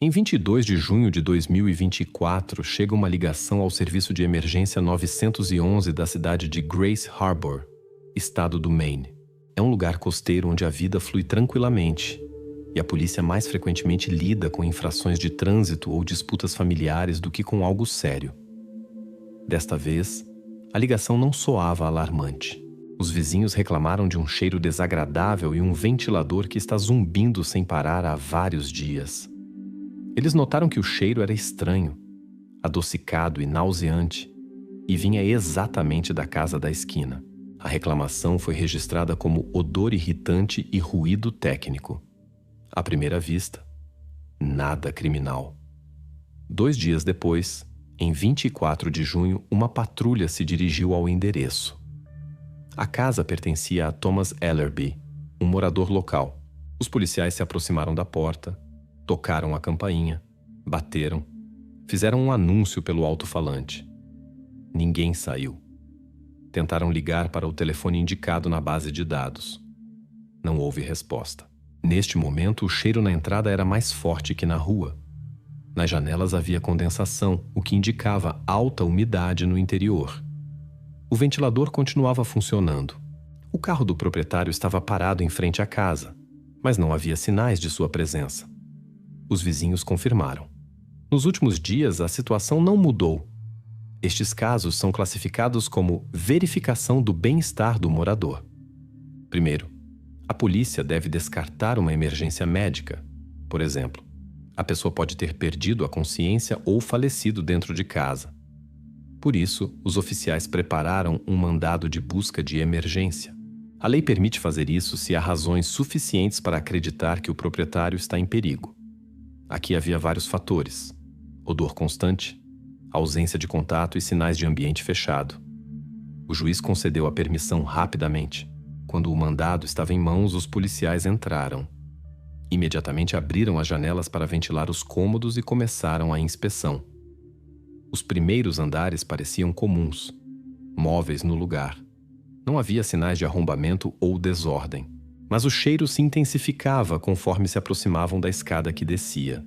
Em 22 de junho de 2024, chega uma ligação ao serviço de emergência 911 da cidade de Grace Harbor, estado do Maine. É um lugar costeiro onde a vida flui tranquilamente e a polícia mais frequentemente lida com infrações de trânsito ou disputas familiares do que com algo sério. Desta vez, a ligação não soava alarmante. Os vizinhos reclamaram de um cheiro desagradável e um ventilador que está zumbindo sem parar há vários dias. Eles notaram que o cheiro era estranho, adocicado e nauseante, e vinha exatamente da casa da esquina. A reclamação foi registrada como odor irritante e ruído técnico. À primeira vista, nada criminal. 2 dias depois, em 24 de junho, uma patrulha se dirigiu ao endereço. A casa pertencia a Thomas Ellerby, um morador local. Os policiais se aproximaram da porta, tocaram a campainha, bateram, fizeram um anúncio pelo alto-falante. Ninguém saiu. Tentaram ligar para o telefone indicado na base de dados. Não houve resposta. Neste momento, o cheiro na entrada era mais forte que na rua. Nas janelas havia condensação, o que indicava alta umidade no interior. O ventilador continuava funcionando. O carro do proprietário estava parado em frente à casa, mas não havia sinais de sua presença. Os vizinhos confirmaram. Nos últimos dias, a situação não mudou. Estes casos são classificados como verificação do bem-estar do morador. Primeiro, a polícia deve descartar uma emergência médica. Por exemplo, a pessoa pode ter perdido a consciência ou falecido dentro de casa. Por isso, os oficiais prepararam um mandado de busca de emergência. A lei permite fazer isso se há razões suficientes para acreditar que o proprietário está em perigo. Aqui havia vários fatores: odor constante, ausência de contato e sinais de ambiente fechado. O juiz concedeu a permissão rapidamente. Quando o mandado estava em mãos, os policiais entraram. Imediatamente abriram as janelas para ventilar os cômodos e começaram a inspeção. Os primeiros andares pareciam comuns, móveis no lugar. Não havia sinais de arrombamento ou desordem, mas o cheiro se intensificava conforme se aproximavam da escada que descia.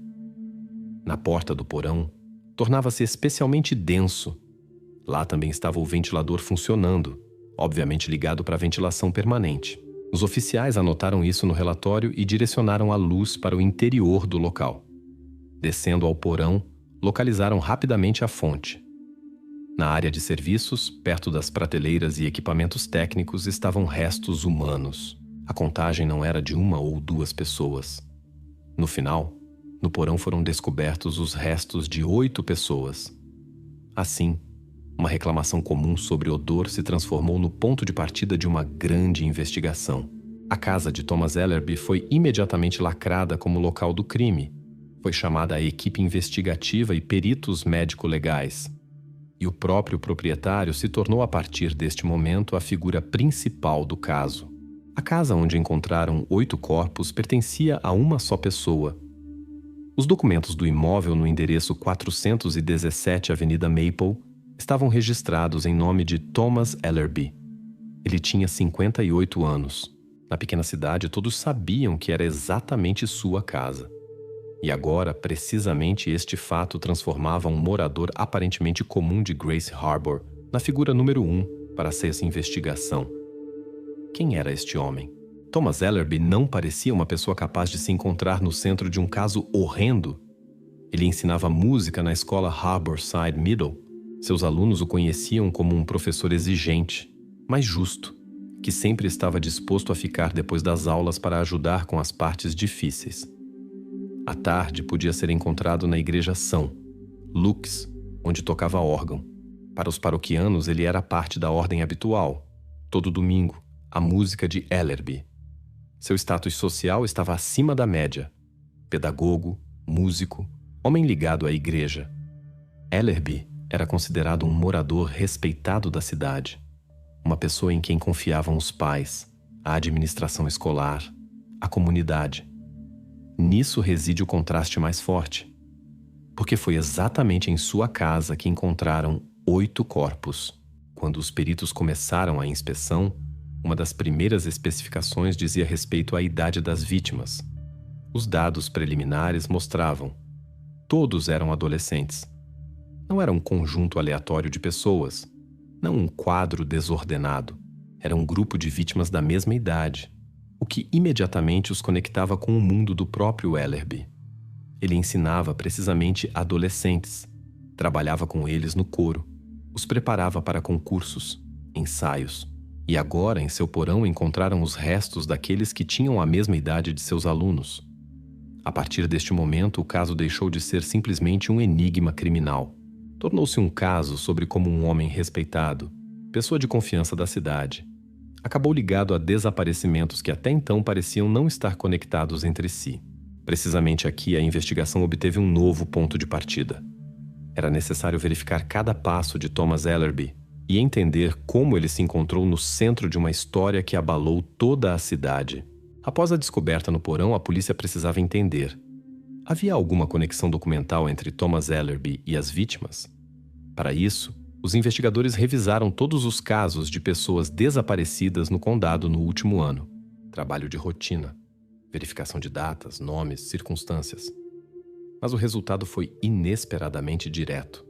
Na porta do porão, tornava-se especialmente denso. Lá também estava o ventilador funcionando, obviamente ligado para a ventilação permanente. Os oficiais anotaram isso no relatório e direcionaram a luz para o interior do local. Descendo ao porão, localizaram rapidamente a fonte. Na área de serviços, perto das prateleiras e equipamentos técnicos, estavam restos humanos. A contagem não era de 1 ou 2 pessoas. No final, no porão foram descobertos os restos de 8 pessoas. Assim, uma reclamação comum sobre odor se transformou no ponto de partida de uma grande investigação. A casa de Thomas Ellerby foi imediatamente lacrada como local do crime. Foi chamada a equipe investigativa e peritos médico-legais. E o próprio proprietário se tornou a partir deste momento a figura principal do caso. A casa onde encontraram 8 corpos pertencia a uma só pessoa. Os documentos do imóvel no endereço 417 Avenida Maple estavam registrados em nome de Thomas Ellerby. Ele tinha 58 anos. Na pequena cidade, todos sabiam que era exatamente sua casa. E agora, precisamente este fato transformava um morador aparentemente comum de Grace Harbor na figura número 1 para essa investigação. Quem era este homem? Thomas Ellerby não parecia uma pessoa capaz de se encontrar no centro de um caso horrendo. Ele ensinava música na escola Harborside Middle. Seus alunos o conheciam como um professor exigente, mas justo, que sempre estava disposto a ficar depois das aulas para ajudar com as partes difíceis. À tarde, podia ser encontrado na igreja São Luke's, onde tocava órgão. Para os paroquianos, ele era parte da ordem habitual. Todo domingo, a música de Ellerby. Seu status social estava acima da média. Pedagogo, músico, homem ligado à igreja. Ellerby era considerado um morador respeitado da cidade. Uma pessoa em quem confiavam os pais, a administração escolar, a comunidade. Nisso reside o contraste mais forte, porque foi exatamente em sua casa que encontraram 8 corpos. Quando os peritos começaram a inspeção, uma das primeiras especificações dizia respeito à idade das vítimas. Os dados preliminares mostravam Todos eram adolescentes. Não era um conjunto aleatório de pessoas, não um quadro desordenado. Era um grupo de vítimas da mesma idade, o que imediatamente os conectava com o mundo do próprio Ellerby. Ele ensinava precisamente adolescentes, trabalhava com eles no coro, os preparava para concursos, ensaios, e agora em seu porão encontraram os restos daqueles que tinham a mesma idade de seus alunos. A partir deste momento, o caso deixou de ser simplesmente um enigma criminal. Tornou-se um caso sobre como um homem respeitado, pessoa de confiança da cidade, acabou ligado a desaparecimentos que até então pareciam não estar conectados entre si. Precisamente aqui, a investigação obteve um novo ponto de partida. Era necessário verificar cada passo de Thomas Ellerby e entender como ele se encontrou no centro de uma história que abalou toda a cidade. Após a descoberta no porão, a polícia precisava entender: havia alguma conexão documental entre Thomas Ellerby e as vítimas? Para isso, os investigadores revisaram todos os casos de pessoas desaparecidas no condado no último ano. Trabalho de rotina, verificação de datas, nomes, circunstâncias. Mas o resultado foi inesperadamente direto.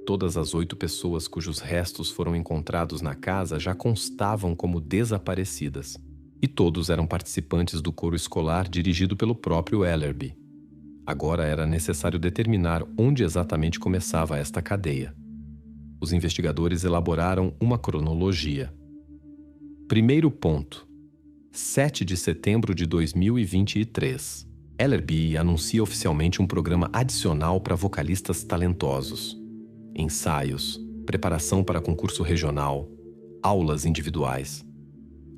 Todas as 8 pessoas cujos restos foram encontrados na casa já constavam como desaparecidas. E todos eram participantes do coro escolar dirigido pelo próprio Ellerby. Agora era necessário determinar onde exatamente começava esta cadeia. Os investigadores elaboraram uma cronologia. Primeiro ponto. 7 de setembro de 2023. Ellerby anuncia oficialmente um programa adicional para vocalistas talentosos. Ensaios, preparação para concurso regional, aulas individuais.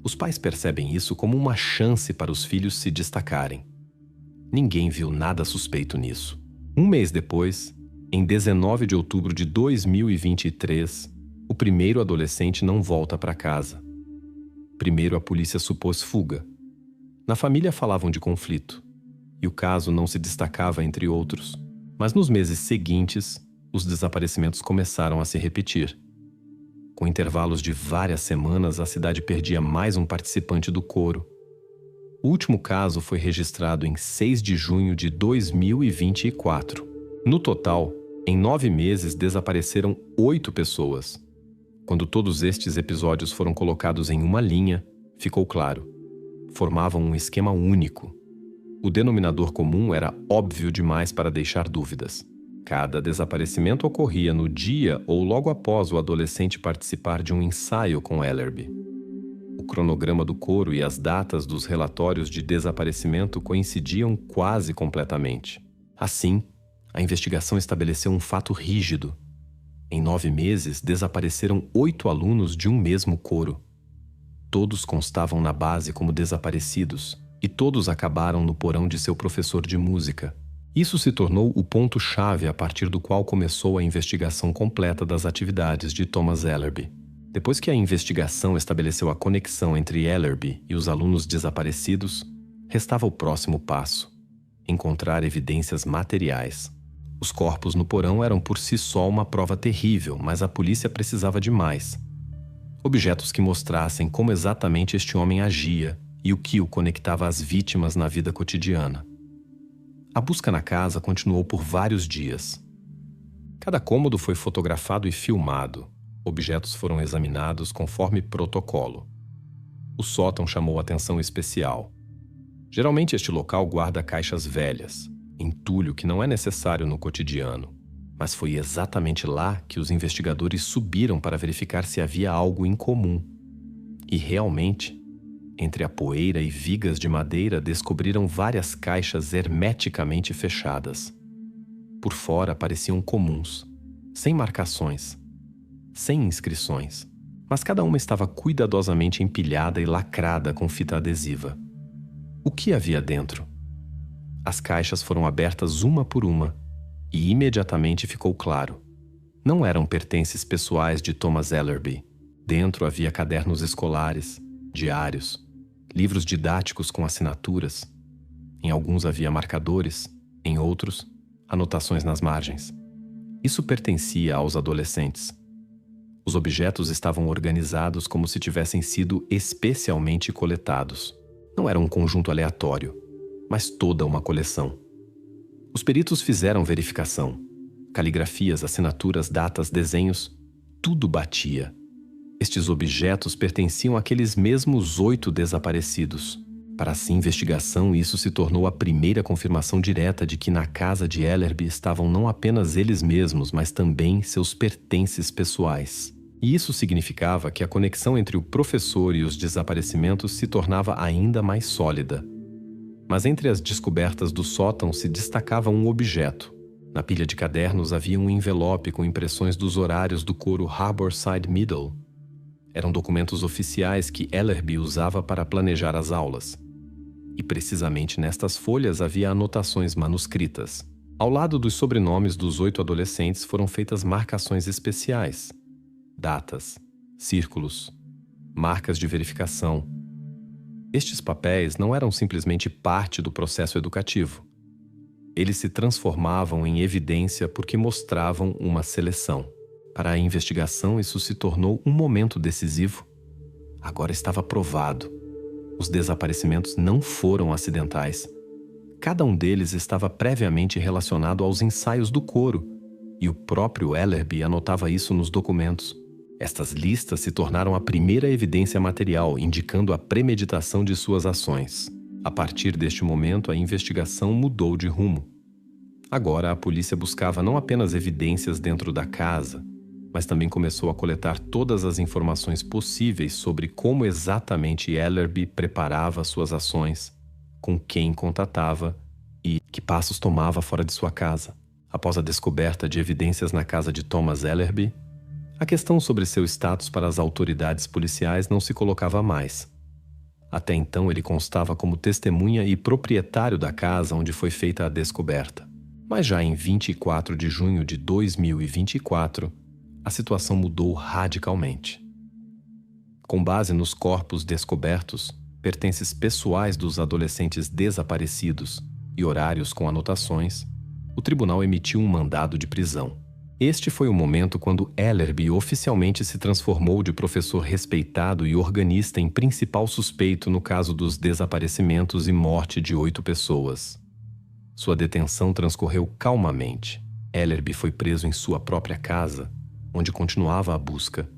Os pais percebem isso como uma chance para os filhos se destacarem. Ninguém viu nada suspeito nisso. Um mês depois, em 19 de outubro de 2023, o primeiro adolescente não volta para casa. Primeiro a polícia supôs fuga. Na família falavam de conflito, e o caso não se destacava entre outros. Mas nos meses seguintes, os desaparecimentos começaram a se repetir. Com intervalos de várias semanas, a cidade perdia mais um participante do coro. O último caso foi registrado em 6 de junho de 2024. No total, em 9 meses desapareceram 8 pessoas. Quando todos estes episódios foram colocados em uma linha, ficou claro: formavam um esquema único. O denominador comum era óbvio demais para deixar dúvidas. Cada desaparecimento ocorria no dia ou logo após o adolescente participar de um ensaio com Ellerby. O cronograma do coro e as datas dos relatórios de desaparecimento coincidiam quase completamente. Assim, a investigação estabeleceu um fato rígido. Em 9 meses, desapareceram 8 alunos de um mesmo coro. Todos constavam na base como desaparecidos, e todos acabaram no porão de seu professor de música. Isso se tornou o ponto-chave a partir do qual começou a investigação completa das atividades de Thomas Ellerby. Depois que a investigação estabeleceu a conexão entre Ellerby e os alunos desaparecidos, restava o próximo passo: encontrar evidências materiais. Os corpos no porão eram por si só uma prova terrível, mas a polícia precisava de mais. Objetos que mostrassem como exatamente este homem agia e o que o conectava às vítimas na vida cotidiana. A busca na casa continuou por vários dias. Cada cômodo foi fotografado e filmado. Objetos foram examinados conforme protocolo. O sótão chamou atenção especial. Geralmente este local guarda caixas velhas, entulho que não é necessário no cotidiano. Mas foi exatamente lá que os investigadores subiram para verificar se havia algo em comum. E realmente, entre a poeira e vigas de madeira, descobriram várias caixas hermeticamente fechadas. Por fora pareciam comuns, sem marcações, sem inscrições, mas cada uma estava cuidadosamente empilhada e lacrada com fita adesiva. O que havia dentro? As caixas foram abertas uma por uma, e imediatamente ficou claro: não eram pertences pessoais de Thomas Ellerby. Dentro havia cadernos escolares, diários, livros didáticos com assinaturas. Em alguns havia marcadores, em outros, anotações nas margens. Isso pertencia aos adolescentes. Os objetos estavam organizados como se tivessem sido especialmente coletados. Não era um conjunto aleatório, mas toda uma coleção. Os peritos fizeram verificação. Caligrafias, assinaturas, datas, desenhos, tudo batia. Estes objetos pertenciam àqueles mesmos 8 desaparecidos. Para essa investigação, isso se tornou a primeira confirmação direta de que na casa de Ellerby estavam não apenas eles mesmos, mas também seus pertences pessoais. E isso significava que a conexão entre o professor e os desaparecimentos se tornava ainda mais sólida. Mas entre as descobertas do sótão se destacava um objeto. Na pilha de cadernos havia um envelope com impressões dos horários do coro Harborside Middle. Eram documentos oficiais que Ellerby usava para planejar as aulas. E precisamente nestas folhas havia anotações manuscritas. Ao lado dos sobrenomes dos 8 adolescentes foram feitas marcações especiais. Datas, círculos, marcas de verificação. Estes papéis não eram simplesmente parte do processo educativo. Eles se transformavam em evidência porque mostravam uma seleção. Para a investigação, isso se tornou um momento decisivo. Agora estava provado. Os desaparecimentos não foram acidentais. Cada um deles estava previamente relacionado aos ensaios do coro, e o próprio Ellerby anotava isso nos documentos. Estas listas se tornaram a primeira evidência material, indicando a premeditação de suas ações. A partir deste momento, a investigação mudou de rumo. Agora, a polícia buscava não apenas evidências dentro da casa, mas também começou a coletar todas as informações possíveis sobre como exatamente Ellerby preparava suas ações, com quem contatava e que passos tomava fora de sua casa. Após a descoberta de evidências na casa de Thomas Ellerby, a questão sobre seu status para as autoridades policiais não se colocava mais. Até então, ele constava como testemunha e proprietário da casa onde foi feita a descoberta. Mas já em 24 de junho de 2024, a situação mudou radicalmente. Com base nos corpos descobertos, pertences pessoais dos adolescentes desaparecidos e horários com anotações, o tribunal emitiu um mandado de prisão. Este foi o momento quando Ellerby oficialmente se transformou de professor respeitado e organista em principal suspeito no caso dos desaparecimentos e morte de 8 pessoas. Sua detenção transcorreu calmamente. Ellerby foi preso em sua própria casa, onde continuava a busca.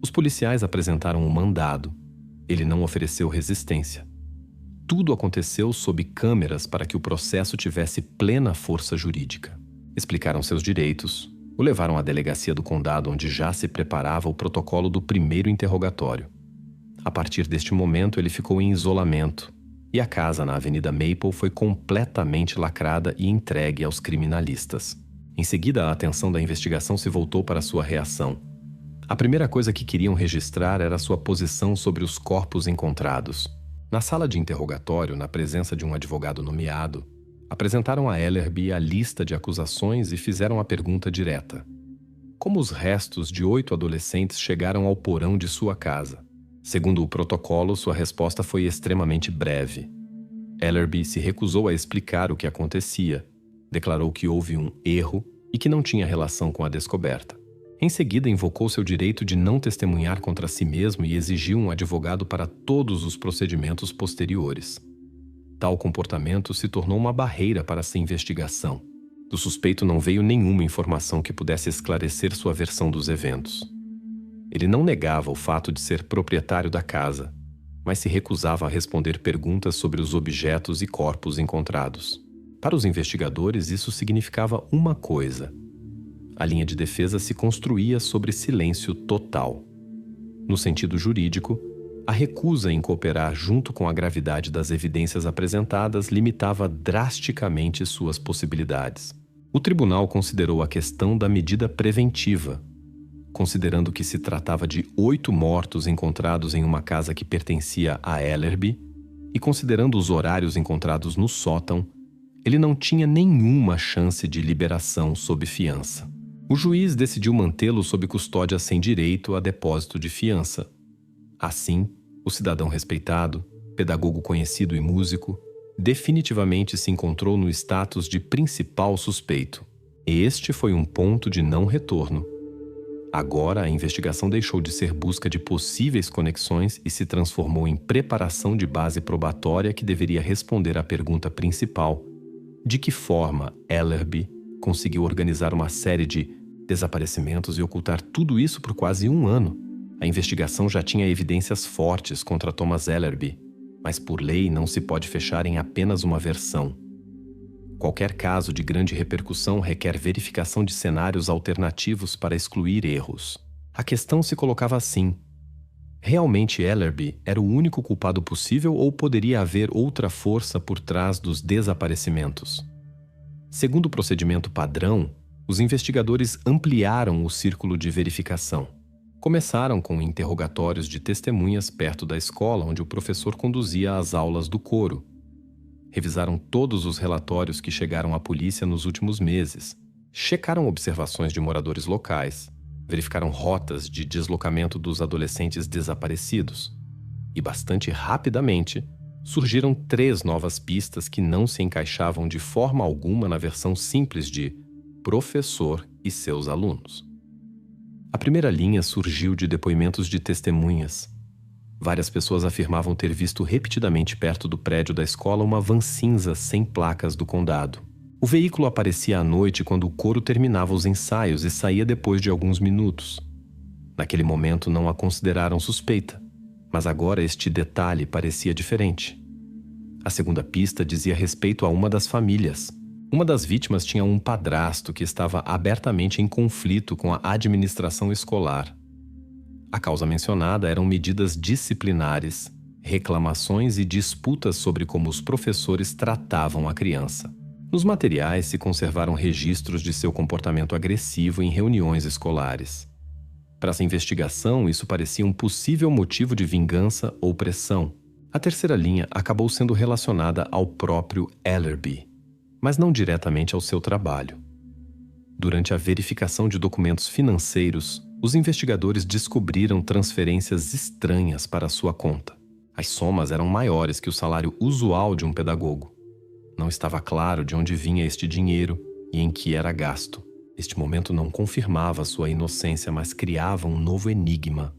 Os policiais apresentaram um mandado. Ele não ofereceu resistência. Tudo aconteceu sob câmeras para que o processo tivesse plena força jurídica. Explicaram seus direitos, o levaram à delegacia do condado, onde já se preparava o protocolo do primeiro interrogatório. A partir deste momento, ele ficou em isolamento, e a casa na Avenida Maple foi completamente lacrada e entregue aos criminalistas. Em seguida, a atenção da investigação se voltou para sua reação. A primeira coisa que queriam registrar era sua posição sobre os corpos encontrados. Na sala de interrogatório, na presença de um advogado nomeado, apresentaram a Ellerby a lista de acusações e fizeram a pergunta direta: como os restos de 8 adolescentes chegaram ao porão de sua casa? Segundo o protocolo, sua resposta foi extremamente breve. Ellerby se recusou a explicar o que acontecia, declarou que houve um erro e que não tinha relação com a descoberta. Em seguida, invocou seu direito de não testemunhar contra si mesmo e exigiu um advogado para todos os procedimentos posteriores. Tal comportamento se tornou uma barreira para essa investigação. Do suspeito não veio nenhuma informação que pudesse esclarecer sua versão dos eventos. Ele não negava o fato de ser proprietário da casa, mas se recusava a responder perguntas sobre os objetos e corpos encontrados. Para os investigadores, isso significava uma coisa: a linha de defesa se construía sobre silêncio total. No sentido jurídico, a recusa em cooperar junto com a gravidade das evidências apresentadas limitava drasticamente suas possibilidades. O tribunal considerou a questão da medida preventiva, considerando que se tratava de 8 mortos encontrados em uma casa que pertencia a Ellerby, e considerando os horários encontrados no sótão, ele não tinha nenhuma chance de liberação sob fiança. O juiz decidiu mantê-lo sob custódia sem direito a depósito de fiança. Assim, o cidadão respeitado, pedagogo conhecido e músico, definitivamente se encontrou no status de principal suspeito. Este foi um ponto de não retorno. Agora, a investigação deixou de ser busca de possíveis conexões e se transformou em preparação de base probatória que deveria responder à pergunta principal: De que forma Ellerby conseguiu organizar uma série de desaparecimentos e ocultar tudo isso por quase um ano? A investigação já tinha evidências fortes contra Thomas Ellerby, mas por lei não se pode fechar em apenas uma versão. Qualquer caso de grande repercussão requer verificação de cenários alternativos para excluir erros. A questão se colocava assim: realmente Ellerby era o único culpado possível ou poderia haver outra força por trás dos desaparecimentos? Segundo o procedimento padrão, os investigadores ampliaram o círculo de verificação. Começaram com interrogatórios de testemunhas perto da escola onde o professor conduzia as aulas do coro. Revisaram todos os relatórios que chegaram à polícia nos últimos meses, checaram observações de moradores locais, verificaram rotas de deslocamento dos adolescentes desaparecidos. E bastante rapidamente, surgiram 3 novas pistas que não se encaixavam de forma alguma na versão simples de professor e seus alunos. A primeira linha surgiu de depoimentos de testemunhas. Várias pessoas afirmavam ter visto repetidamente perto do prédio da escola uma van cinza sem placas do condado. O veículo aparecia à noite quando o coro terminava os ensaios e saía depois de alguns minutos. Naquele momento não a consideraram suspeita, mas agora este detalhe parecia diferente. A segunda pista dizia respeito a uma das famílias. Uma das vítimas tinha um padrasto que estava abertamente em conflito com a administração escolar. A causa mencionada eram medidas disciplinares, reclamações e disputas sobre como os professores tratavam a criança. Nos materiais se conservaram registros de seu comportamento agressivo em reuniões escolares. Para essa investigação, isso parecia um possível motivo de vingança ou pressão. A terceira linha acabou sendo relacionada ao próprio Ellerby, mas não diretamente ao seu trabalho. Durante a verificação de documentos financeiros, os investigadores descobriram transferências estranhas para sua conta. As somas eram maiores que o salário usual de um pedagogo. Não estava claro de onde vinha este dinheiro e em que era gasto. Este momento não confirmava sua inocência, mas criava um novo enigma.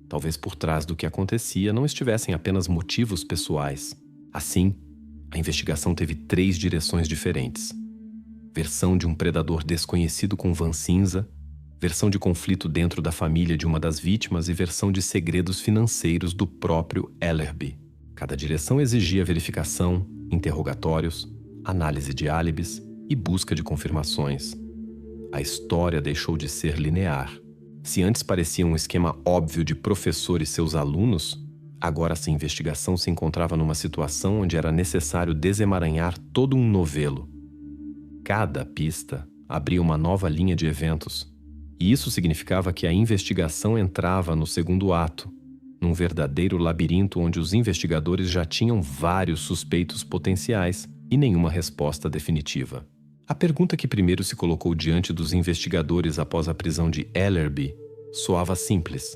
Talvez por trás do que acontecia não estivessem apenas motivos pessoais. Assim, a investigação teve 3 direções diferentes: versão de um predador desconhecido com van cinza, versão de conflito dentro da família de uma das vítimas e versão de segredos financeiros do próprio Ellerby. Cada direção exigia verificação, interrogatórios, análise de álibis e busca de confirmações. A história deixou de ser linear. Se antes parecia um esquema óbvio de professor e seus alunos, agora essa investigação se encontrava numa situação onde era necessário desemaranhar todo um novelo. Cada pista abria uma nova linha de eventos, e isso significava que a investigação entrava no segundo ato, num verdadeiro labirinto onde os investigadores já tinham vários suspeitos potenciais e nenhuma resposta definitiva. A pergunta que primeiro se colocou diante dos investigadores após a prisão de Ellerby soava simples.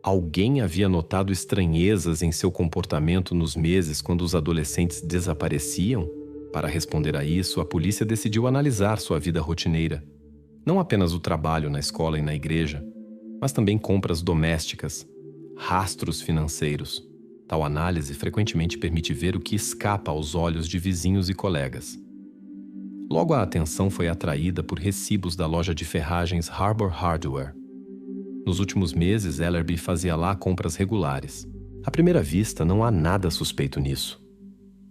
Alguém havia notado estranhezas em seu comportamento nos meses quando os adolescentes desapareciam? Para responder a isso, a polícia decidiu analisar sua vida rotineira. Não apenas o trabalho na escola e na igreja, mas também compras domésticas, rastros financeiros. Tal análise frequentemente permite ver o que escapa aos olhos de vizinhos e colegas. Logo a atenção foi atraída por recibos da loja de ferragens Harbor Hardware. Nos últimos meses, Ellerby fazia lá compras regulares. À primeira vista, não há nada suspeito nisso.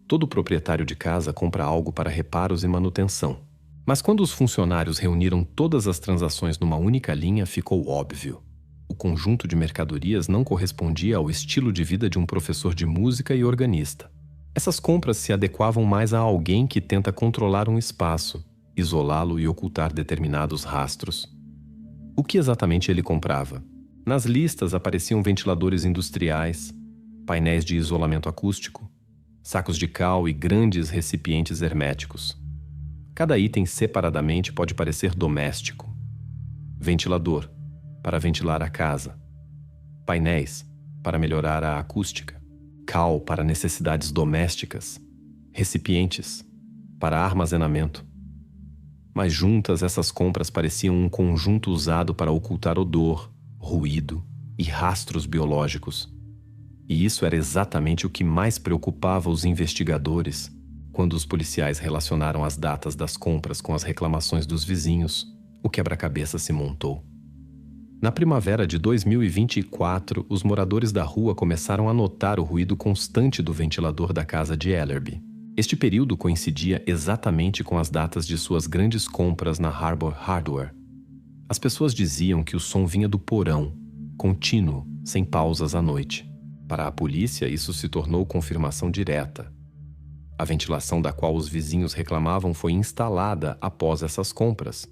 Todo proprietário de casa compra algo para reparos e manutenção. Mas quando os funcionários reuniram todas as transações numa única linha, ficou óbvio. O conjunto de mercadorias não correspondia ao estilo de vida de um professor de música e organista. Essas compras se adequavam mais a alguém que tenta controlar um espaço, isolá-lo e ocultar determinados rastros. O que exatamente ele comprava? Nas listas apareciam ventiladores industriais, painéis de isolamento acústico, sacos de cal e grandes recipientes herméticos. Cada item separadamente pode parecer doméstico. Ventilador, para ventilar a casa. Painéis, para melhorar a acústica. Cal, para necessidades domésticas. Recipientes, para armazenamento. Mas juntas essas compras pareciam um conjunto usado para ocultar odor, ruído e rastros biológicos. E isso era exatamente o que mais preocupava os investigadores. Quando os policiais relacionaram as datas das compras com as reclamações dos vizinhos, o quebra-cabeça se montou. Na primavera de 2024, os moradores da rua começaram a notar o ruído constante do ventilador da casa de Ellerby. Este período coincidia exatamente com as datas de suas grandes compras na Harbor Hardware. As pessoas diziam que o som vinha do porão, contínuo, sem pausas à noite. Para a polícia, isso se tornou confirmação direta. A ventilação da qual os vizinhos reclamavam foi instalada após essas compras,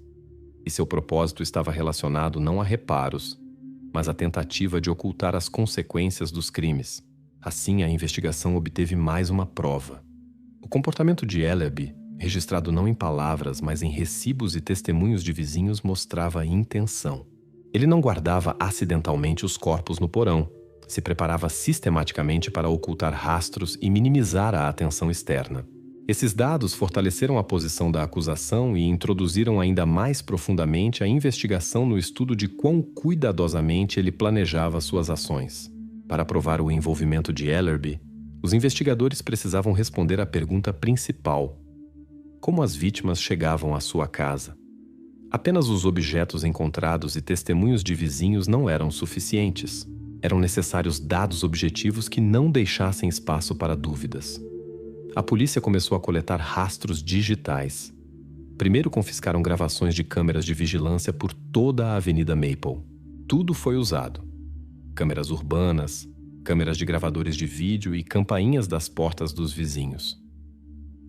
e seu propósito estava relacionado não a reparos, mas à tentativa de ocultar as consequências dos crimes. Assim, a investigação obteve mais uma prova. O comportamento de Ellerby, registrado não em palavras, mas em recibos e testemunhos de vizinhos, mostrava intenção. Ele não guardava acidentalmente os corpos no porão, se preparava sistematicamente para ocultar rastros e minimizar a atenção externa. Esses dados fortaleceram a posição da acusação e introduziram ainda mais profundamente a investigação no estudo de quão cuidadosamente ele planejava suas ações. Para provar o envolvimento de Ellerby, os investigadores precisavam responder à pergunta principal: como as vítimas chegavam à sua casa? Apenas os objetos encontrados e testemunhos de vizinhos não eram suficientes. Eram necessários dados objetivos que não deixassem espaço para dúvidas. A polícia começou a coletar rastros digitais. Primeiro confiscaram gravações de câmeras de vigilância por toda a Avenida Maple. Tudo foi usado: câmeras urbanas, câmeras de gravadores de vídeo e campainhas das portas dos vizinhos.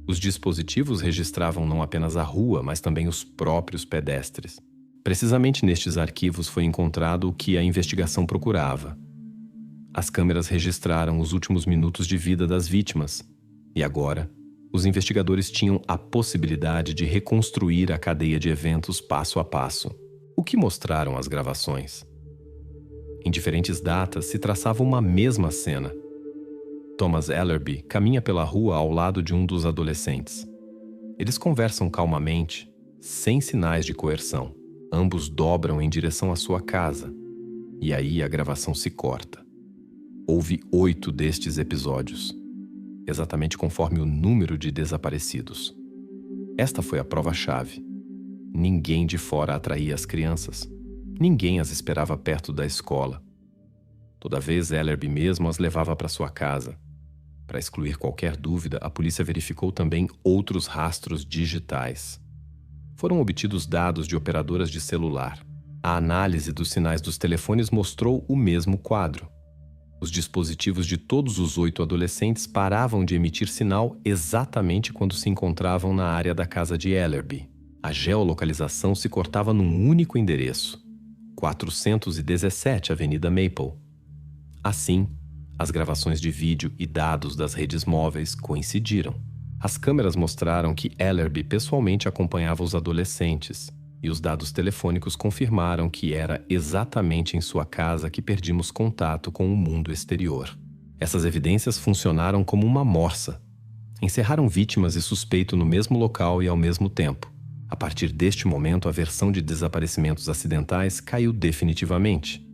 Os dispositivos registravam não apenas a rua, mas também os próprios pedestres. Precisamente nestes arquivos foi encontrado o que a investigação procurava. As câmeras registraram os últimos minutos de vida das vítimas, e agora, os investigadores tinham a possibilidade de reconstruir a cadeia de eventos passo a passo. O que mostraram as gravações? Em diferentes datas se traçava uma mesma cena. Thomas Ellerby caminha pela rua ao lado de um dos adolescentes. Eles conversam calmamente, sem sinais de coerção. Ambos dobram em direção à sua casa. E aí a gravação se corta. Houve 8 destes episódios, exatamente conforme o número de desaparecidos. Esta foi a prova-chave. Ninguém de fora atraía as crianças. Ninguém as esperava perto da escola. Toda vez Ellerby mesmo as levava para sua casa. Para excluir qualquer dúvida, a polícia verificou também outros rastros digitais. Foram obtidos dados de operadoras de celular. A análise dos sinais dos telefones mostrou o mesmo quadro. Os dispositivos de todos os 8 adolescentes paravam de emitir sinal exatamente quando se encontravam na área da casa de Ellerby. A geolocalização se cortava num único endereço: 417 Avenida Maple. Assim, as gravações de vídeo e dados das redes móveis coincidiram. As câmeras mostraram que Ellerby pessoalmente acompanhava os adolescentes, e os dados telefônicos confirmaram que era exatamente em sua casa que perdimos contato com o mundo exterior. Essas evidências funcionaram como uma morsa. Encerraram vítimas e suspeito no mesmo local e ao mesmo tempo. A partir deste momento, a versão de desaparecimentos acidentais caiu definitivamente,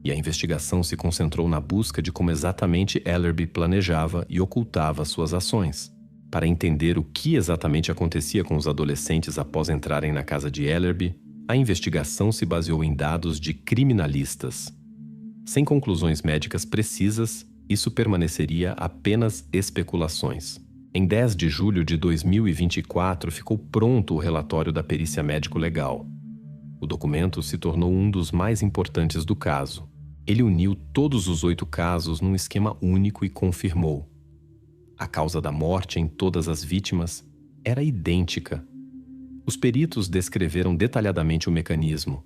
e a investigação se concentrou na busca de como exatamente Ellerby planejava e ocultava suas ações. Para entender o que exatamente acontecia com os adolescentes após entrarem na casa de Ellerby, a investigação se baseou em dados de criminalistas. Sem conclusões médicas precisas, isso permaneceria apenas especulações. Em 10 de julho de 2024, ficou pronto o relatório da perícia médico-legal. O documento se tornou um dos mais importantes do caso. Ele uniu todos os 8 casos num esquema único e confirmou: a causa da morte em todas as vítimas era idêntica. Os peritos descreveram detalhadamente o mecanismo.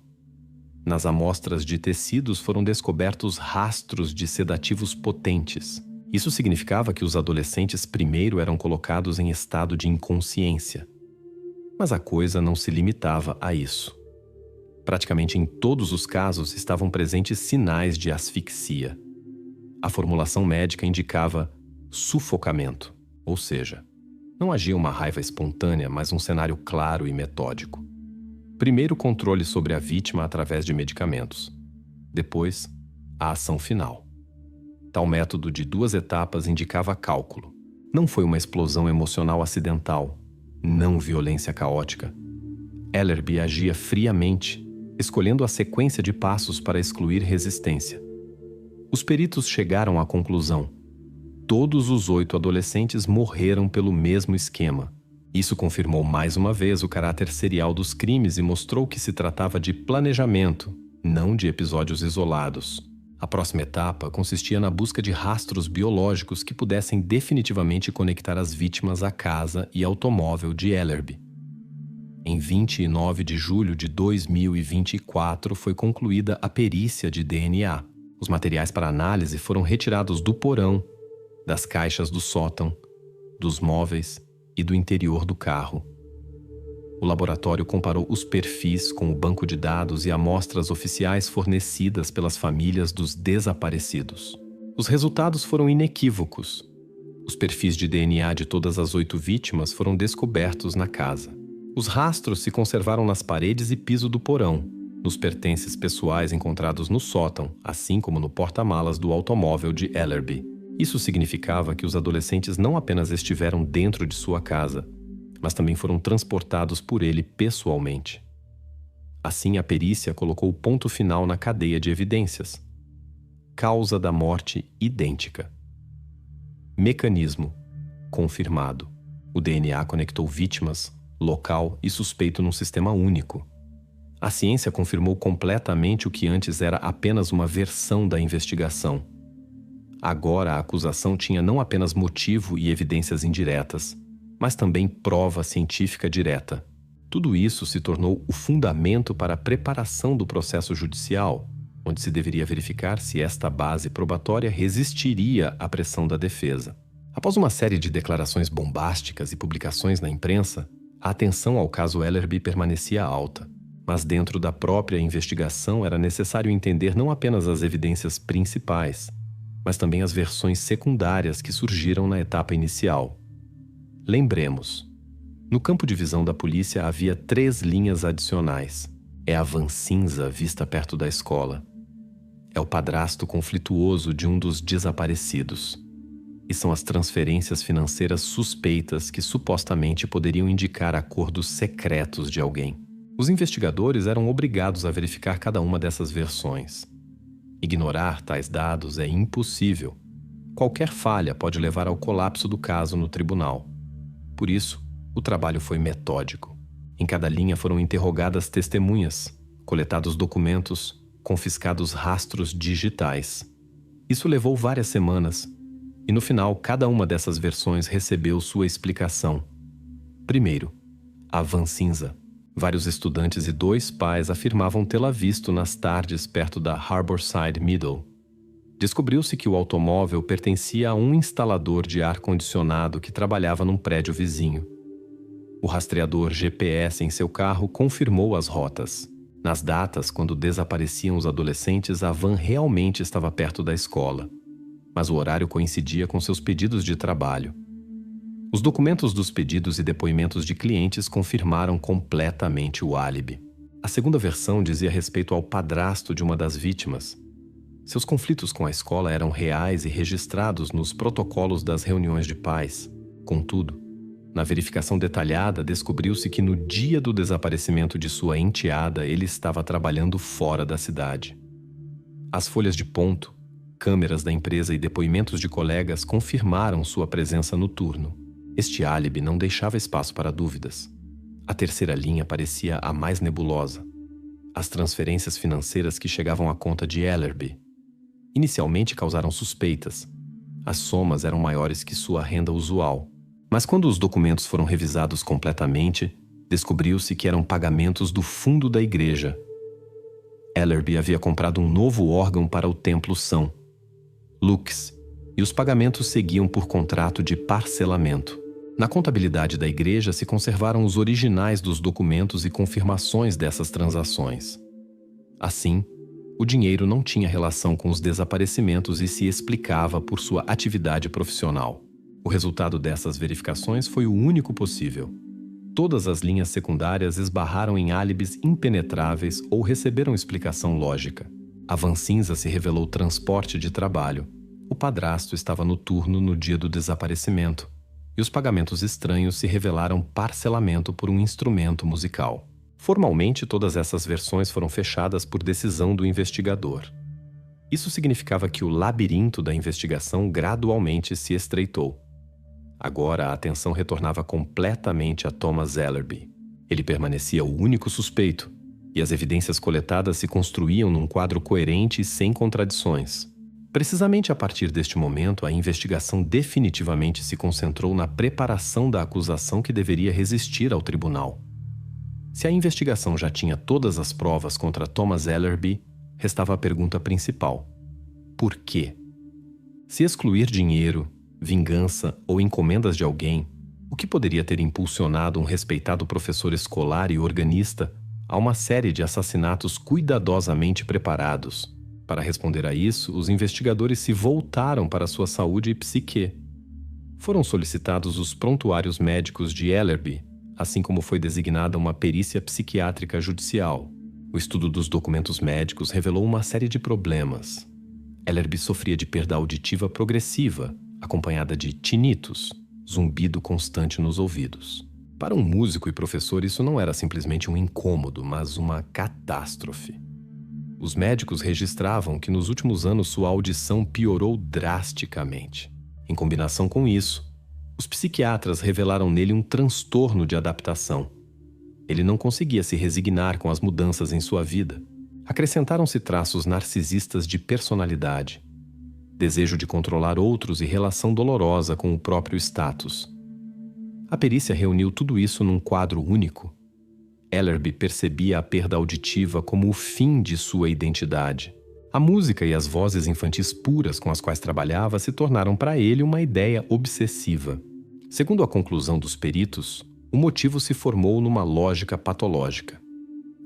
Nas amostras de tecidos foram descobertos rastros de sedativos potentes. Isso significava que os adolescentes primeiro eram colocados em estado de inconsciência. Mas a coisa não se limitava a isso. Praticamente em todos os casos estavam presentes sinais de asfixia. A formulação médica indicava sufocamento, ou seja, não agia uma raiva espontânea, mas um cenário claro e metódico. Primeiro, controle sobre a vítima através de medicamentos. Depois, a ação final. Tal método de 2 etapas indicava cálculo. Não foi uma explosão emocional acidental, não violência caótica. Ellerby agia friamente, escolhendo a sequência de passos para excluir resistência. Os peritos chegaram à conclusão: todos os 8 adolescentes morreram pelo mesmo esquema. Isso confirmou mais uma vez o caráter serial dos crimes e mostrou que se tratava de planejamento, não de episódios isolados. A próxima etapa consistia na busca de rastros biológicos que pudessem definitivamente conectar as vítimas à casa e automóvel de Ellerby. Em 29 de julho de 2024 foi concluída a perícia de DNA. Os materiais para análise foram retirados do porão, das caixas do sótão, dos móveis e do interior do carro. O laboratório comparou os perfis com o banco de dados e amostras oficiais fornecidas pelas famílias dos desaparecidos. Os resultados foram inequívocos. Os perfis de DNA de todas as 8 vítimas foram descobertos na casa. Os rastros se conservaram nas paredes e piso do porão, nos pertences pessoais encontrados no sótão, assim como no porta-malas do automóvel de Ellerby. Isso significava que os adolescentes não apenas estiveram dentro de sua casa, mas também foram transportados por ele pessoalmente. Assim, a perícia colocou o ponto final na cadeia de evidências. Causa da morte idêntica. Mecanismo confirmado. O DNA conectou vítimas, local e suspeito num sistema único. A ciência confirmou completamente o que antes era apenas uma versão da investigação. Agora a acusação tinha não apenas motivo e evidências indiretas, mas também prova científica direta. Tudo isso se tornou o fundamento para a preparação do processo judicial, onde se deveria verificar se esta base probatória resistiria à pressão da defesa. Após uma série de declarações bombásticas e publicações na imprensa, a atenção ao caso Ellerby permanecia alta, mas dentro da própria investigação era necessário entender não apenas as evidências principais, mas também as versões secundárias que surgiram na etapa inicial. Lembremos, no campo de visão da polícia havia 3 linhas adicionais. É a van cinza vista perto da escola. É o padrasto conflituoso de um dos desaparecidos. E são as transferências financeiras suspeitas que supostamente poderiam indicar acordos secretos de alguém. Os investigadores eram obrigados a verificar cada uma dessas versões. Ignorar tais dados é impossível. Qualquer falha pode levar ao colapso do caso no tribunal. Por isso, o trabalho foi metódico. Em cada linha foram interrogadas testemunhas, coletados documentos, confiscados rastros digitais. Isso levou várias semanas, e no final cada uma dessas versões recebeu sua explicação. Primeiro, a van cinza. Vários estudantes e 2 pais afirmavam tê-la visto nas tardes perto da Harborside Middle. Descobriu-se que o automóvel pertencia a um instalador de ar-condicionado que trabalhava num prédio vizinho. O rastreador GPS em seu carro confirmou as rotas. Nas datas, quando desapareciam os adolescentes, a van realmente estava perto da escola, mas o horário coincidia com seus pedidos de trabalho. Os documentos dos pedidos e depoimentos de clientes confirmaram completamente o álibi. A segunda versão dizia respeito ao padrasto de uma das vítimas. Seus conflitos com a escola eram reais e registrados nos protocolos das reuniões de pais. Contudo, na verificação detalhada, descobriu-se que no dia do desaparecimento de sua enteada, ele estava trabalhando fora da cidade. As folhas de ponto, câmeras da empresa e depoimentos de colegas confirmaram sua presença no turno. Este álibi não deixava espaço para dúvidas. A terceira linha parecia a mais nebulosa. As transferências financeiras que chegavam à conta de Ellerby. Inicialmente causaram suspeitas. As somas eram maiores que sua renda usual. Mas quando os documentos foram revisados completamente, descobriu-se que eram pagamentos do fundo da igreja. Ellerby havia comprado um novo órgão para o templo São Lux, e os pagamentos seguiam por contrato de parcelamento. Na contabilidade da igreja se conservaram os originais dos documentos e confirmações dessas transações. Assim, o dinheiro não tinha relação com os desaparecimentos e se explicava por sua atividade profissional. O resultado dessas verificações foi o único possível. Todas as linhas secundárias esbarraram em álibis impenetráveis ou receberam explicação lógica. A van cinza se revelou transporte de trabalho. O padrasto estava no turno no dia do desaparecimento. e os pagamentos estranhos se revelaram parcelamento por um instrumento musical. Formalmente, todas essas versões foram fechadas por decisão do investigador. Isso significava que o labirinto da investigação gradualmente se estreitou. Agora a atenção retornava completamente a Thomas Ellerby. Ele permanecia o único suspeito, e as evidências coletadas se construíam num quadro coerente e sem contradições. Precisamente a partir deste momento, a investigação definitivamente se concentrou na preparação da acusação que deveria resistir ao tribunal. Se a investigação já tinha todas as provas contra Thomas Ellerby, restava a pergunta principal: por quê? Se excluir dinheiro, vingança ou encomendas de alguém, o que poderia ter impulsionado um respeitado professor escolar e organista a uma série de assassinatos cuidadosamente preparados? Para responder a isso, os investigadores se voltaram para sua saúde e psique. Foram solicitados os prontuários médicos de Ellerby, assim como foi designada uma perícia psiquiátrica judicial. O estudo dos documentos médicos revelou uma série de problemas. Ellerby sofria de perda auditiva progressiva, acompanhada de tinnitus, zumbido constante nos ouvidos. Para um músico e professor, isso não era simplesmente um incômodo, mas uma catástrofe. Os médicos registravam que nos últimos anos sua audição piorou drasticamente. Em combinação com isso, os psiquiatras revelaram nele um transtorno de adaptação. Ele não conseguia se resignar com as mudanças em sua vida. Acrescentaram-se traços narcisistas de personalidade, desejo de controlar outros e relação dolorosa com o próprio status. A perícia reuniu tudo isso num quadro único. Ellerby percebia a perda auditiva como o fim de sua identidade. A música e as vozes infantis puras com as quais trabalhava se tornaram para ele uma ideia obsessiva. Segundo a conclusão dos peritos, o motivo se formou numa lógica patológica.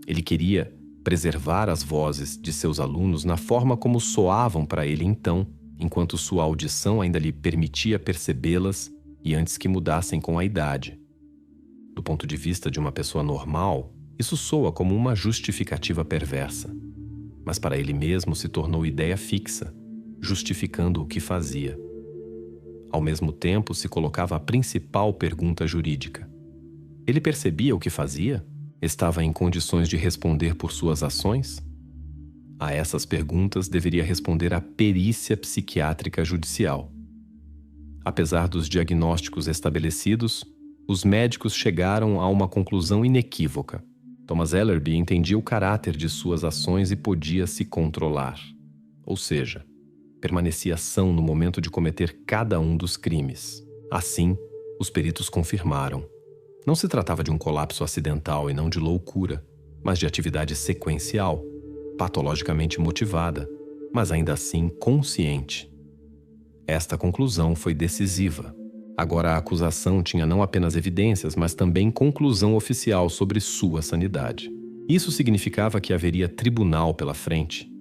Ele queria preservar as vozes de seus alunos na forma como soavam para ele então, enquanto sua audição ainda lhe permitia percebê-las e antes que mudassem com a idade. Do ponto de vista de uma pessoa normal, isso soa como uma justificativa perversa. Mas para ele mesmo se tornou ideia fixa, justificando o que fazia. Ao mesmo tempo, se colocava a principal pergunta jurídica. Ele percebia o que fazia? Estava em condições de responder por suas ações? A essas perguntas deveria responder a perícia psiquiátrica judicial. Apesar dos diagnósticos estabelecidos, os médicos chegaram a uma conclusão inequívoca. Thomas Ellerby entendia o caráter de suas ações e podia se controlar. Ou seja, permanecia são no momento de cometer cada um dos crimes. Assim, os peritos confirmaram. Não se tratava de um colapso acidental e não de loucura, mas de atividade sequencial, patologicamente motivada, mas ainda assim consciente. Esta conclusão foi decisiva. Agora a acusação tinha não apenas evidências, mas também conclusão oficial sobre sua sanidade. Isso significava que haveria tribunal pela frente,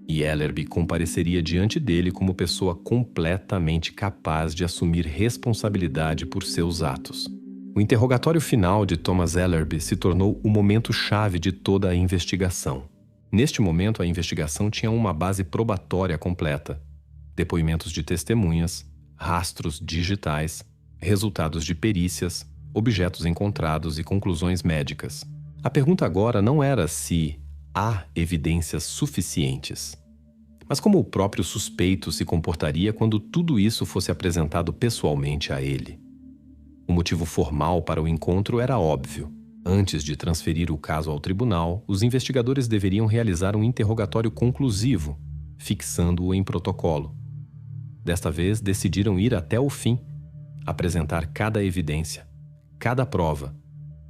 e Ellerby compareceria diante dele como pessoa completamente capaz de assumir responsabilidade por seus atos. O interrogatório final de Thomas Ellerby se tornou o momento-chave de toda a investigação. Neste momento, a investigação tinha uma base probatória completa. Depoimentos de testemunhas, rastros digitais, resultados de perícias, objetos encontrados e conclusões médicas. A pergunta agora não era se há evidências suficientes, mas como o próprio suspeito se comportaria quando tudo isso fosse apresentado pessoalmente a ele. O motivo formal para o encontro era óbvio. Antes de transferir o caso ao tribunal, os investigadores deveriam realizar um interrogatório conclusivo, fixando-o em protocolo. Desta vez, decidiram ir até o fim, apresentar cada evidência, cada prova,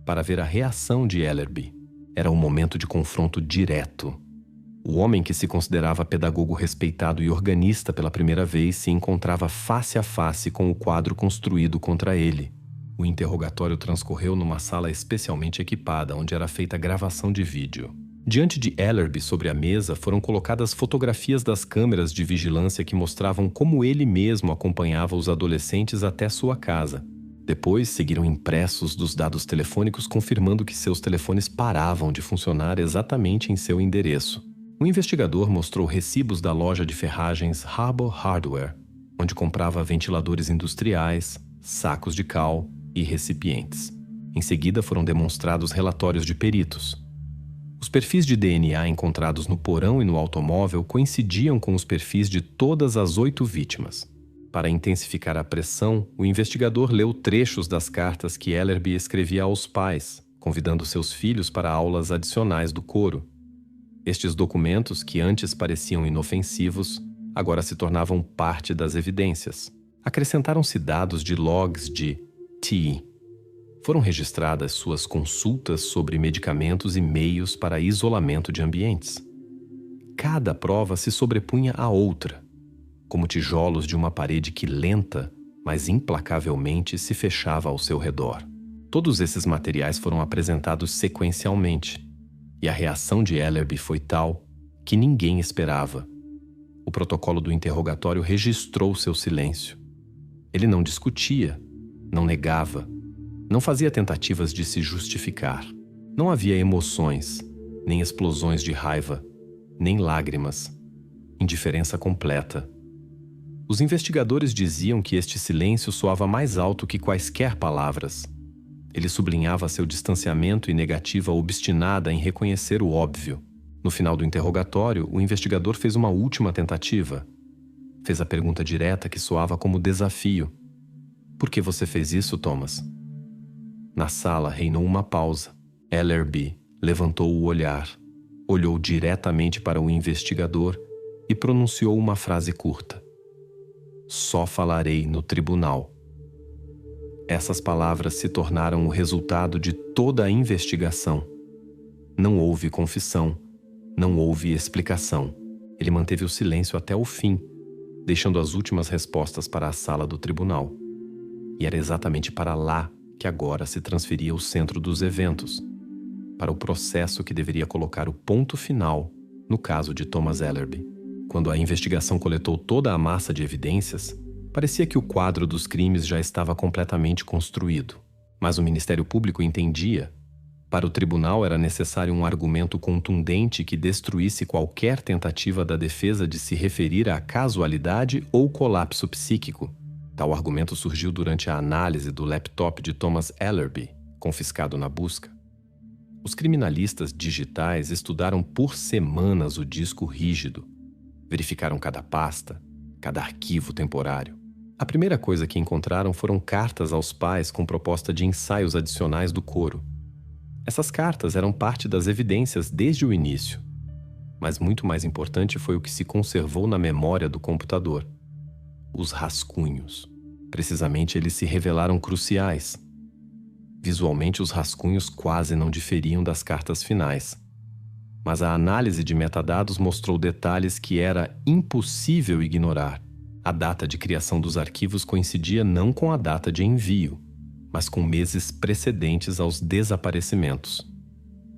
para ver a reação de Ellerby. Era um momento de confronto direto. O homem que se considerava pedagogo respeitado e organista pela primeira vez se encontrava face a face com o quadro construído contra ele. O interrogatório transcorreu numa sala especialmente equipada, onde era feita gravação de vídeo. Diante de Ellerby, sobre a mesa, foram colocadas fotografias das câmeras de vigilância que mostravam como ele mesmo acompanhava os adolescentes até sua casa. Depois, seguiram impressos dos dados telefônicos confirmando que seus telefones paravam de funcionar exatamente em seu endereço. O investigador mostrou recibos da loja de ferragens Harbor Hardware, onde comprava ventiladores industriais, sacos de cal e recipientes. Em seguida foram demonstrados relatórios de peritos. Os perfis de DNA encontrados no porão e no automóvel coincidiam com os perfis de todas as 8 vítimas. Para intensificar a pressão, o investigador leu trechos das cartas que Ellerby escrevia aos pais, convidando seus filhos para aulas adicionais do coro. Estes documentos, que antes pareciam inofensivos, agora se tornavam parte das evidências. Acrescentaram-se dados de logs de T. Foram registradas suas consultas sobre medicamentos e meios para isolamento de ambientes. Cada prova se sobrepunha à outra, como tijolos de uma parede que lenta, mas implacavelmente se fechava ao seu redor. Todos esses materiais foram apresentados sequencialmente, e a reação de Ellerby foi tal que ninguém esperava. O protocolo do interrogatório registrou seu silêncio. Ele não discutia, não negava, não fazia tentativas de se justificar. Não havia emoções, nem explosões de raiva, nem lágrimas. Indiferença completa. Os investigadores diziam que este silêncio soava mais alto que quaisquer palavras. Ele sublinhava seu distanciamento e negativa obstinada em reconhecer o óbvio. No final do interrogatório, o investigador fez uma última tentativa. Fez a pergunta direta que soava como desafio. Por que você fez isso, Thomas? Na sala reinou uma pausa. Ellerby levantou o olhar, olhou diretamente para o investigador e pronunciou uma frase curta. Só falarei no tribunal. Essas palavras se tornaram o resultado de toda a investigação. Não houve confissão, não houve explicação. Ele manteve o silêncio até o fim, deixando as últimas respostas para a sala do tribunal. E era exatamente para lá que agora se transferia o centro dos eventos, para o processo que deveria colocar o ponto final no caso de Thomas Ellerby. Quando a investigação coletou toda a massa de evidências, parecia que o quadro dos crimes já estava completamente construído. Mas o Ministério Público entendia. Para o tribunal era necessário um argumento contundente que destruísse qualquer tentativa da defesa de se referir à casualidade ou colapso psíquico. Tal argumento surgiu durante a análise do laptop de Thomas Ellerby, confiscado na busca. Os criminalistas digitais estudaram por semanas o disco rígido. Verificaram cada pasta, cada arquivo temporário. A primeira coisa que encontraram foram cartas aos pais com proposta de ensaios adicionais do coro. Essas cartas eram parte das evidências desde o início. Mas muito mais importante foi o que se conservou na memória do computador. Os rascunhos. Precisamente eles se revelaram cruciais. Visualmente, os rascunhos quase não diferiam das cartas finais. Mas a análise de metadados mostrou detalhes que era impossível ignorar. A data de criação dos arquivos coincidia não com a data de envio, mas com meses precedentes aos desaparecimentos.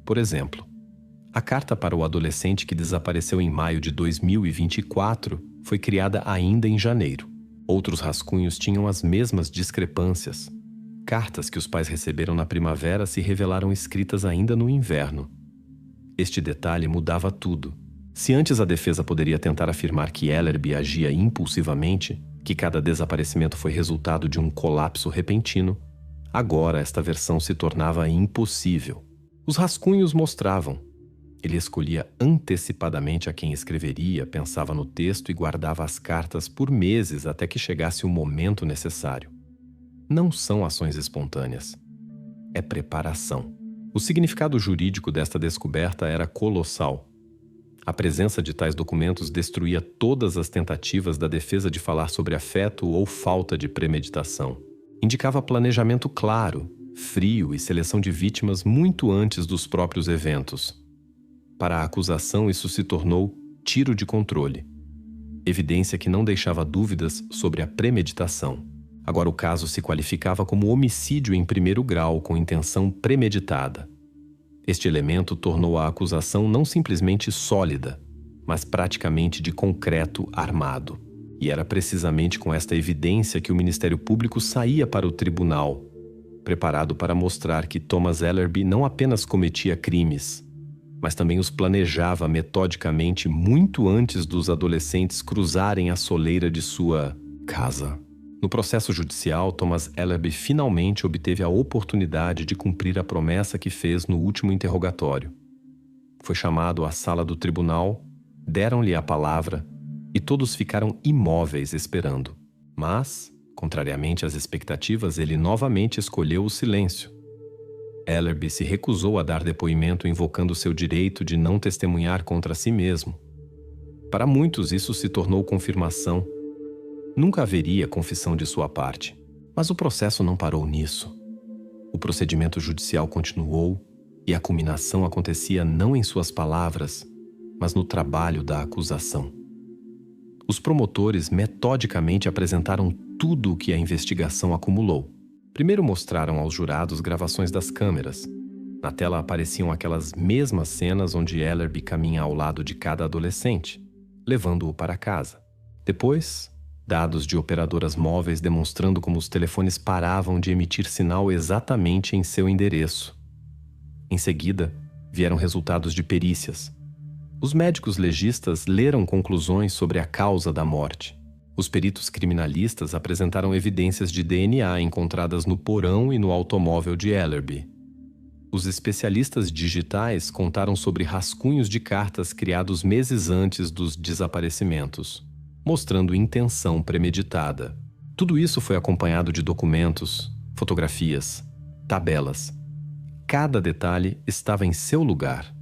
Por exemplo, a carta para o adolescente que desapareceu em maio de 2024 foi criada ainda em janeiro. Outros rascunhos tinham as mesmas discrepâncias. Cartas que os pais receberam na primavera se revelaram escritas ainda no inverno. Este detalhe mudava tudo. Se antes a defesa poderia tentar afirmar que Ellerby agia impulsivamente, que cada desaparecimento foi resultado de um colapso repentino, agora esta versão se tornava impossível. Os rascunhos mostravam. Ele escolhia antecipadamente a quem escreveria, pensava no texto e guardava as cartas por meses até que chegasse o momento necessário. Não são ações espontâneas. É preparação. O significado jurídico desta descoberta era colossal. A presença de tais documentos destruía todas as tentativas da defesa de falar sobre afeto ou falta de premeditação. Indicava planejamento claro, frio e seleção de vítimas muito antes dos próprios eventos. Para a acusação, isso se tornou tiro de controle. Evidência que não deixava dúvidas sobre a premeditação. Agora o caso se qualificava como homicídio em primeiro grau com intenção premeditada. Este elemento tornou a acusação não simplesmente sólida, mas praticamente de concreto armado. E era precisamente com esta evidência que o Ministério Público saía para o tribunal, preparado para mostrar que Thomas Ellerby não apenas cometia crimes, mas também os planejava metodicamente muito antes dos adolescentes cruzarem a soleira de sua casa. No processo judicial, Thomas Ellerby finalmente obteve a oportunidade de cumprir a promessa que fez no último interrogatório. Foi chamado à sala do tribunal, deram-lhe a palavra e todos ficaram imóveis esperando. Mas, contrariamente às expectativas, ele novamente escolheu o silêncio. Ellerby se recusou a dar depoimento invocando seu direito de não testemunhar contra si mesmo. Para muitos, isso se tornou confirmação. Nunca haveria confissão de sua parte. Mas o processo não parou nisso. O procedimento judicial continuou e a culminação acontecia não em suas palavras, mas no trabalho da acusação. Os promotores metodicamente apresentaram tudo o que a investigação acumulou. Primeiro mostraram aos jurados gravações das câmeras. Na tela apareciam aquelas mesmas cenas onde Ellerby caminha ao lado de cada adolescente, levando-o para casa. Depois, dados de operadoras móveis demonstrando como os telefones paravam de emitir sinal exatamente em seu endereço. Em seguida, vieram resultados de perícias. Os médicos legistas leram conclusões sobre a causa da morte. Os peritos criminalistas apresentaram evidências de DNA encontradas no porão e no automóvel de Ellerby. Os especialistas digitais contaram sobre rascunhos de cartas criados meses antes dos desaparecimentos, mostrando intenção premeditada. Tudo isso foi acompanhado de documentos, fotografias, tabelas. Cada detalhe estava em seu lugar.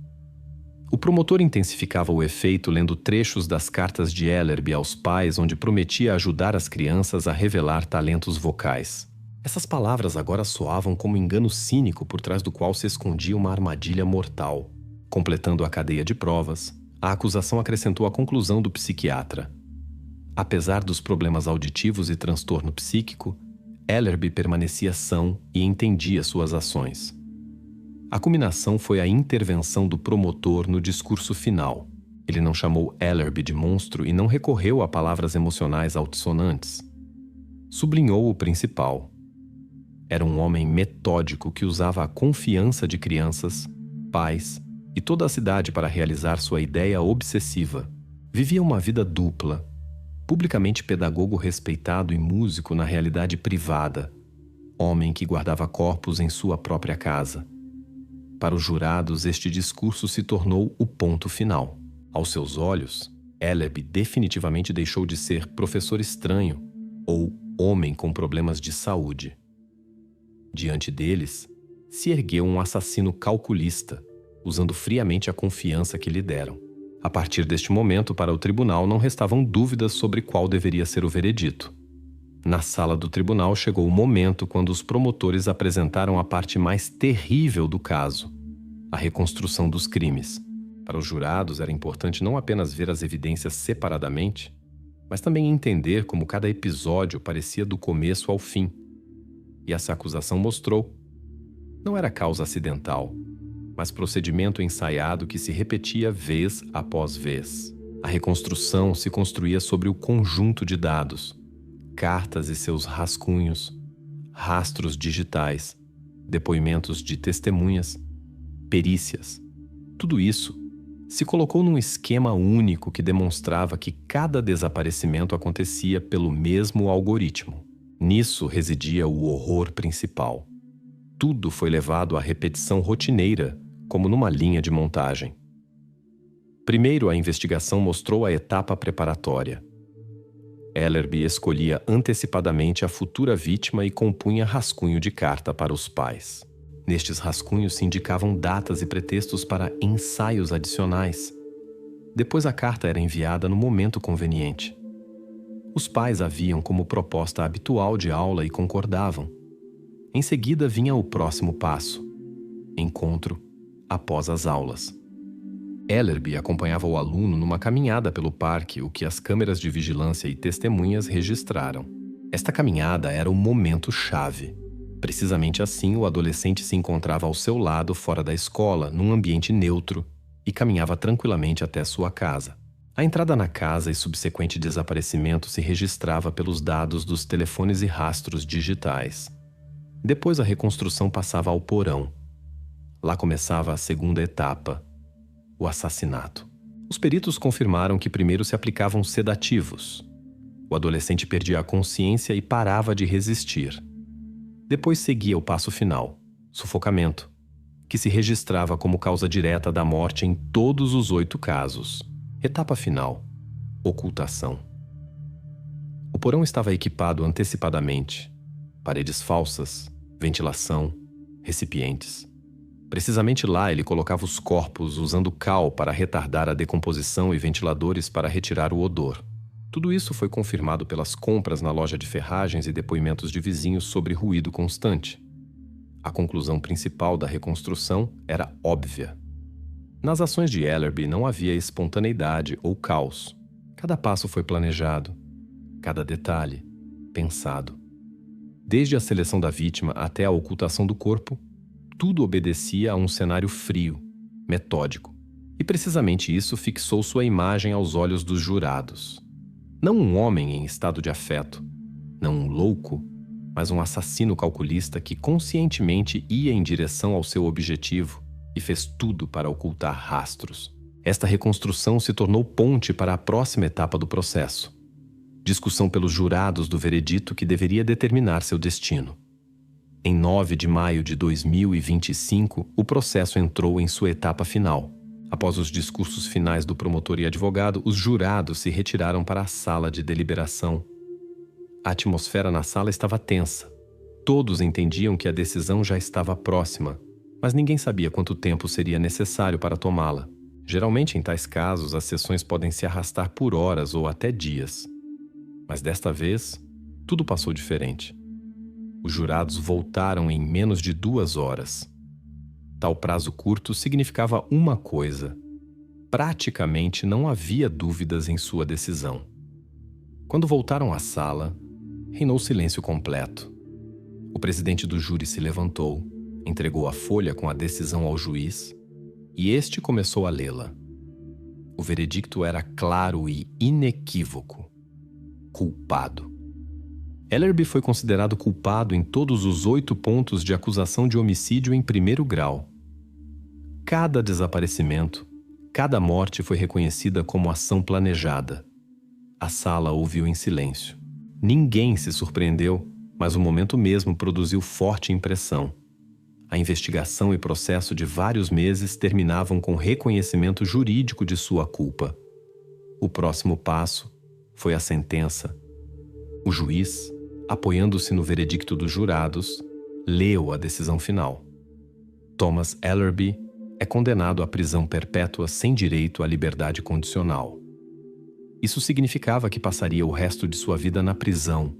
O promotor intensificava o efeito lendo trechos das cartas de Ellerby aos pais onde prometia ajudar as crianças a revelar talentos vocais. Essas palavras agora soavam como engano cínico por trás do qual se escondia uma armadilha mortal. Completando a cadeia de provas, a acusação acrescentou a conclusão do psiquiatra. Apesar dos problemas auditivos e transtorno psíquico, Ellerby permanecia são e entendia suas ações. A culminação foi a intervenção do promotor no discurso final. Ele não chamou Ellerby de monstro e não recorreu a palavras emocionais altissonantes. Sublinhou o principal. Era um homem metódico que usava a confiança de crianças, pais e toda a cidade para realizar sua ideia obsessiva. Vivia uma vida dupla, publicamente pedagogo respeitado e músico na realidade privada, homem que guardava corpos em sua própria casa. Para os jurados, este discurso se tornou o ponto final. Aos seus olhos, Ellerby definitivamente deixou de ser professor estranho ou homem com problemas de saúde. Diante deles, se ergueu um assassino calculista, usando friamente a confiança que lhe deram. A partir deste momento, para o tribunal não restavam dúvidas sobre qual deveria ser o veredito. Na sala do tribunal chegou o momento quando os promotores apresentaram a parte mais terrível do caso, a reconstrução dos crimes. Para os jurados era importante não apenas ver as evidências separadamente, mas também entender como cada episódio parecia do começo ao fim. E essa acusação mostrou. Não era causa acidental, mas procedimento ensaiado que se repetia vez após vez. A reconstrução se construía sobre o conjunto de dados, cartas e seus rascunhos, rastros digitais, depoimentos de testemunhas, perícias. Tudo isso se colocou num esquema único que demonstrava que cada desaparecimento acontecia pelo mesmo algoritmo. Nisso residia o horror principal. Tudo foi levado à repetição rotineira, como numa linha de montagem. Primeiro, a investigação mostrou a etapa preparatória. Ellerby escolhia antecipadamente a futura vítima e compunha rascunho de carta para os pais. Nestes rascunhos se indicavam datas e pretextos para ensaios adicionais. Depois a carta era enviada no momento conveniente. Os pais a viam como proposta habitual de aula e concordavam. Em seguida vinha o próximo passo: encontro após as aulas. Ellerby acompanhava o aluno numa caminhada pelo parque, o que as câmeras de vigilância e testemunhas registraram. Esta caminhada era o momento-chave. Precisamente assim, o adolescente se encontrava ao seu lado fora da escola, num ambiente neutro, e caminhava tranquilamente até sua casa. A entrada na casa e subsequente desaparecimento se registrava pelos dados dos telefones e rastros digitais. Depois a reconstrução passava ao porão. Lá começava a segunda etapa: o assassinato. Os peritos confirmaram que primeiro se aplicavam sedativos. O adolescente perdia a consciência e parava de resistir. Depois seguia o passo final, sufocamento, que se registrava como causa direta da morte em todos os 8 casos. Etapa final, ocultação. O porão estava equipado antecipadamente. Paredes falsas, ventilação, recipientes. Precisamente lá ele colocava os corpos usando cal para retardar a decomposição e ventiladores para retirar o odor. Tudo isso foi confirmado pelas compras na loja de ferragens e depoimentos de vizinhos sobre ruído constante. A conclusão principal da reconstrução era óbvia. Nas ações de Ellerby não havia espontaneidade ou caos. Cada passo foi planejado, cada detalhe pensado. Desde a seleção da vítima até a ocultação do corpo, tudo obedecia a um cenário frio, metódico. E precisamente isso fixou sua imagem aos olhos dos jurados. Não um homem em estado de afeto, não um louco, mas um assassino calculista que conscientemente ia em direção ao seu objetivo e fez tudo para ocultar rastros. Esta reconstrução se tornou ponte para a próxima etapa do processo. Discussão pelos jurados do veredito que deveria determinar seu destino. Em 9 de maio de 2025, o processo entrou em sua etapa final. Após os discursos finais do promotor e advogado, os jurados se retiraram para a sala de deliberação. A atmosfera na sala estava tensa. Todos entendiam que a decisão já estava próxima, mas ninguém sabia quanto tempo seria necessário para tomá-la. Geralmente, em tais casos, as sessões podem se arrastar por horas ou até dias. Mas desta vez, tudo passou diferente. Os jurados voltaram em menos de 2 horas. Tal prazo curto significava uma coisa: praticamente não havia dúvidas em sua decisão. Quando voltaram à sala, reinou silêncio completo. O presidente do júri se levantou, entregou a folha com a decisão ao juiz e este começou a lê-la. O veredicto era claro e inequívoco: culpado. Ellerby foi considerado culpado em todos os 8 pontos de acusação de homicídio em primeiro grau. Cada desaparecimento, cada morte foi reconhecida como ação planejada. A sala ouviu em silêncio. Ninguém se surpreendeu, mas o momento mesmo produziu forte impressão. A investigação e processo de vários meses terminavam com reconhecimento jurídico de sua culpa. O próximo passo foi a sentença. O juiz, apoiando-se no veredicto dos jurados, leu a decisão final. Thomas Ellerby é condenado à prisão perpétua sem direito à liberdade condicional. Isso significava que passaria o resto de sua vida na prisão,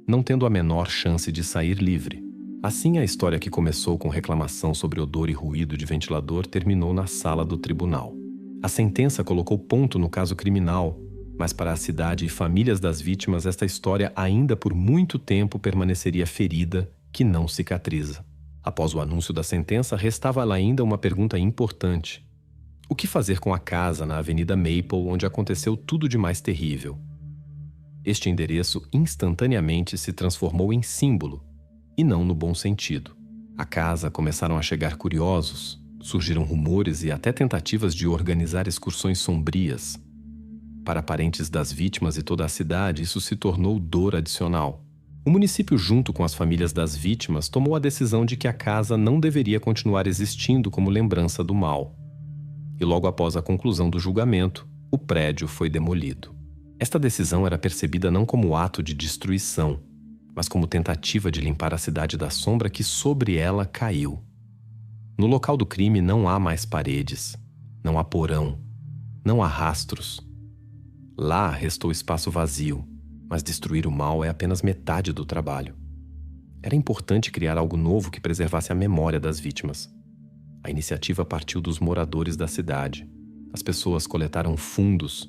não tendo a menor chance de sair livre. Assim, a história que começou com reclamação sobre odor e ruído de ventilador terminou na sala do tribunal. A sentença colocou ponto no caso criminal, mas para a cidade e famílias das vítimas, esta história ainda por muito tempo permaneceria ferida que não cicatriza. Após o anúncio da sentença, restava ainda uma pergunta importante. O que fazer com a casa na Avenida Maple, onde aconteceu tudo de mais terrível? Este endereço instantaneamente se transformou em símbolo, e não no bom sentido. À casa começaram a chegar curiosos, surgiram rumores e até tentativas de organizar excursões sombrias. Para parentes das vítimas e toda a cidade, isso se tornou dor adicional. O município, junto com as famílias das vítimas, tomou a decisão de que a casa não deveria continuar existindo como lembrança do mal. E logo após a conclusão do julgamento, o prédio foi demolido. Esta decisão era percebida não como ato de destruição, mas como tentativa de limpar a cidade da sombra que sobre ela caiu. No local do crime não há mais paredes, não há porão, não há rastros. Lá restou espaço vazio, mas destruir o mal é apenas metade do trabalho. Era importante criar algo novo que preservasse a memória das vítimas. A iniciativa partiu dos moradores da cidade. As pessoas coletaram fundos.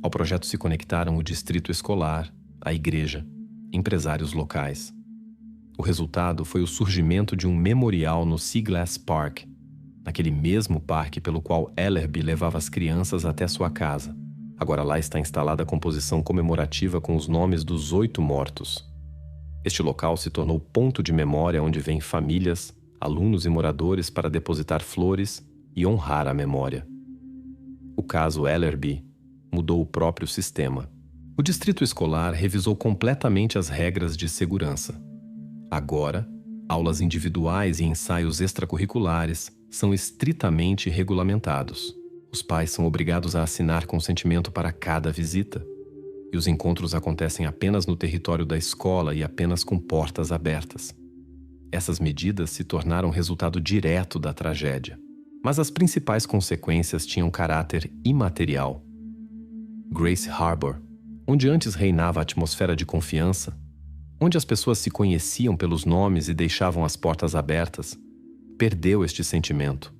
Ao projeto se conectaram o distrito escolar, a igreja, empresários locais. O resultado foi o surgimento de um memorial no Seaglass Park, naquele mesmo parque pelo qual Ellerby levava as crianças até sua casa. Agora lá está instalada a composição comemorativa com os nomes dos 8 mortos. Este local se tornou ponto de memória onde vêm famílias, alunos e moradores para depositar flores e honrar a memória. O caso Ellerby mudou o próprio sistema. O distrito escolar revisou completamente as regras de segurança. Agora, aulas individuais e ensaios extracurriculares são estritamente regulamentados. Os pais são obrigados a assinar consentimento para cada visita. E os encontros acontecem apenas no território da escola e apenas com portas abertas. Essas medidas se tornaram resultado direto da tragédia. Mas as principais consequências tinham caráter imaterial. Grace Harbor, onde antes reinava a atmosfera de confiança, onde as pessoas se conheciam pelos nomes e deixavam as portas abertas, perdeu este sentimento.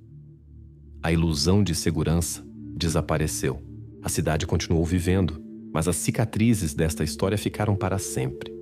A ilusão de segurança desapareceu. A cidade continuou vivendo, mas as cicatrizes desta história ficaram para sempre.